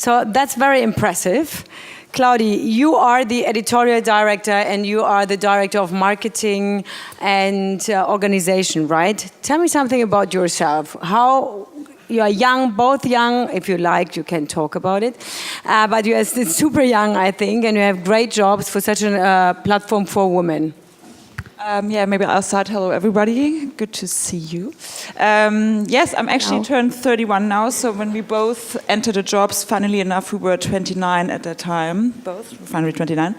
So that's very impressive. Claudy, you are the editorial director and you are the director of marketing and organization, right? Tell me something about yourself. How you are young, both young. If you like, you can talk about it. But you are still super young, I think, and you have great jobs for such a platform for women. Yeah, maybe I'll start. Hello, everybody. Good to see you. Yes, I'm actually turned 31 now. So when we both entered the jobs, funnily enough, we were 29 at that time, both Refinery29.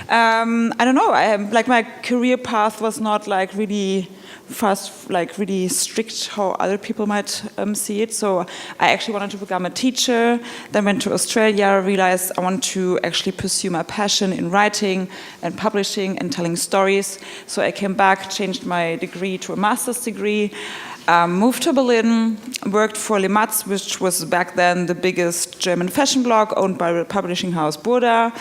I don't know. Like my career path was not like really fast, like really strict how other people might see it. So I actually wanted to become a teacher, then went to Australia, realized I want to actually pursue my passion in writing and publishing and telling stories. So I came back, changed my degree to a master's degree, moved to Berlin, worked for Le Matz, which was back then the biggest German fashion blog owned by the publishing house Burda.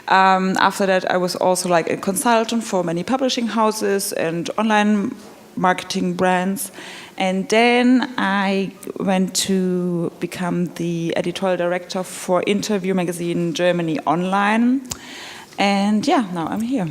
After that, I was also like a consultant for many publishing houses and online marketing brands. And then I went to become the editorial director for Interview magazine Germany online. And yeah, now I'm here.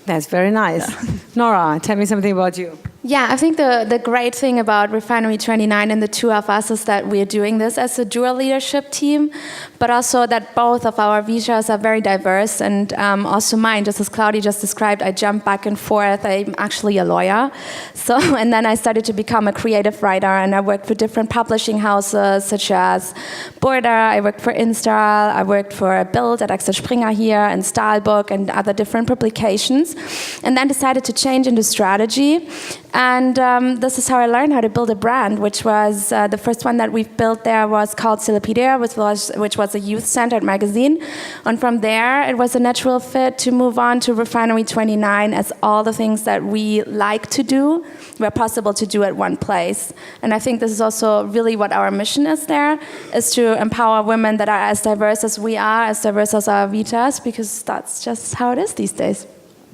That's very nice. Yeah. Nora, tell me something about you. Yeah, I think the great thing about Refinery29 and the two of us is that we're doing this as a dual leadership team, but also that both of our visas are very diverse, and also mine, just as Claudy just described, I jump back and forth. I'm actually a lawyer. So, and then I started to become a creative writer, and I worked for different publishing houses, such as Burda, I worked for Instal, I worked for Bild at Axel Springer here, and Stahlbook, and other different publications, and then decided to change into strategy. And this is how I learned how to build a brand, which was the first one that we've built there was called Silapedia, which was a youth-centered magazine. And from there, it was a natural fit to move on to Refinery29, as all the things that we like to do were possible to do at one place. And I think this is also really what our mission is there, is to empower women that are as diverse as we are, as diverse as our vitas, because that's just how it is these days.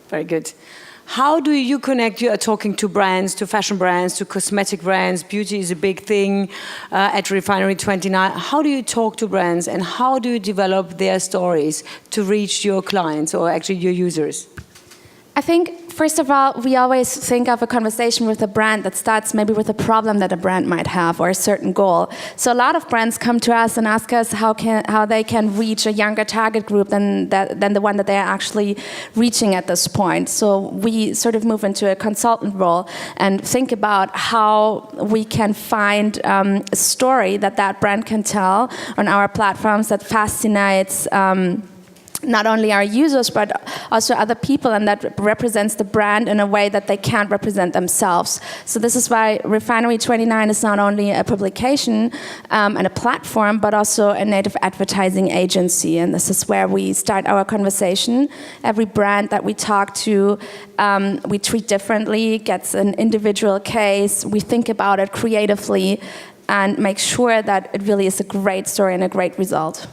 Very good. How do you connect? You are talking to brands, to fashion brands, to cosmetic brands. Beauty is a big thing at Refinery29. How do you talk to brands and how do you develop their stories to reach your clients or actually your users? I think, first of all, we always think of a conversation with a brand that starts maybe with a problem that a brand might have or a certain goal. So a lot of brands come to us and ask us how they can reach a younger target group than the one that they're actually reaching at this point. So we sort of move into a consultant role and think about how we can find a story that brand can tell on our platforms that fascinates not only our users, but also other people, and that represents the brand in a way that they can't represent themselves. So this is why Refinery29 is not only a publication and a platform, but also a native advertising agency. And this is where we start our conversation. Every brand that we talk to, we treat differently, gets an individual case, we think about it creatively, and make sure that it really is a great story and a great result.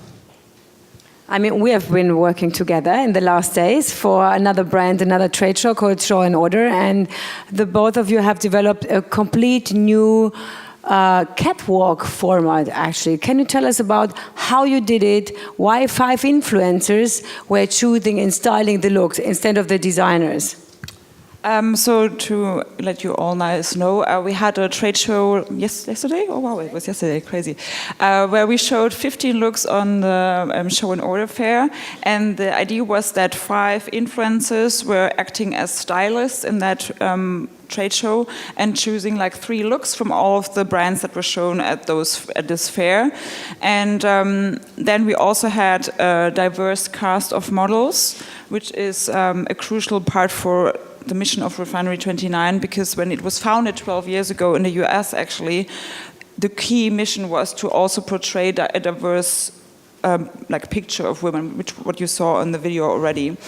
I mean, we have been working together in the last days for another brand, another trade show called Show and Order, and the both of you have developed a complete new catwalk format, actually. Can you tell us about how you did it, why 5 influencers were choosing and styling the looks instead of the designers? So to let you all know, we had a trade show yesterday. Oh wow, it was yesterday, crazy. Where we showed 15 looks on the Show and Order fair, and the idea was that 5 influencers were acting as stylists in that trade show and choosing like 3 looks from all of the brands that were shown at this fair. And then we also had a diverse cast of models, which is a crucial part for the mission of Refinery29, because when it was founded 12 years ago in the US, actually, the key mission was to also portray a diverse like picture of women, which what you saw in the video already,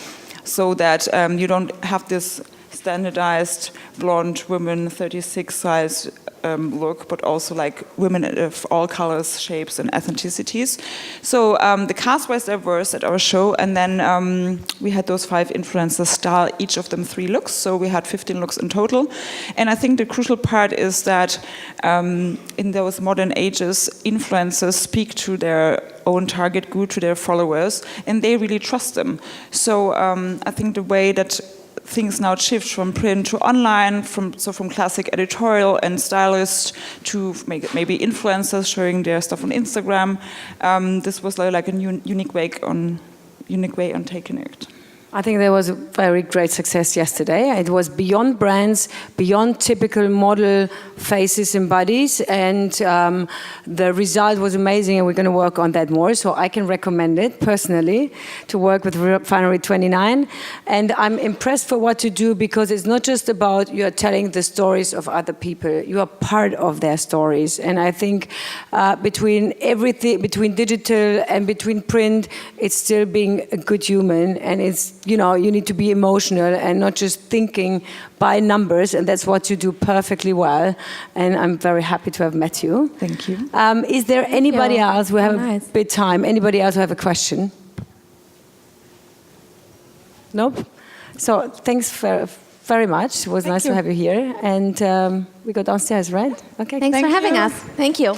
so that you don't have this standardized blonde women, 36 size look, but also like women of all colors, shapes, and ethnicities. So the cast was diverse at our show, and then we had those 5 influencers style each of them 3 looks. So we had 15 looks in total. And I think the crucial part is that in those modern ages, influencers speak to their own target group, to their followers, and they really trust them. So I think the way that things now shift from print to online, from classic editorial and stylist to maybe influencers showing their stuff on Instagram. This was like a unique way on taking it. I think there was a very great success yesterday. It was beyond brands, beyond typical model faces and bodies, and the result was amazing, and we're going to work on that more. So I can recommend it personally to work with Refinery29, and I'm impressed for what you do, because it's not just about you are telling the stories of other people. You are part of their stories, and I think between everything, between digital and between print, it's still being a good human, and it's, you know, you need to be emotional and not just thinking by numbers, and that's what you do perfectly well. And I'm very happy to have met you. Thank you. Is there anybody else? We have a bit time. Anybody else who have a question? Nope. So thanks very much. It was nice to have you here. And we go downstairs, right? Okay. Thanks for having us. Thank you.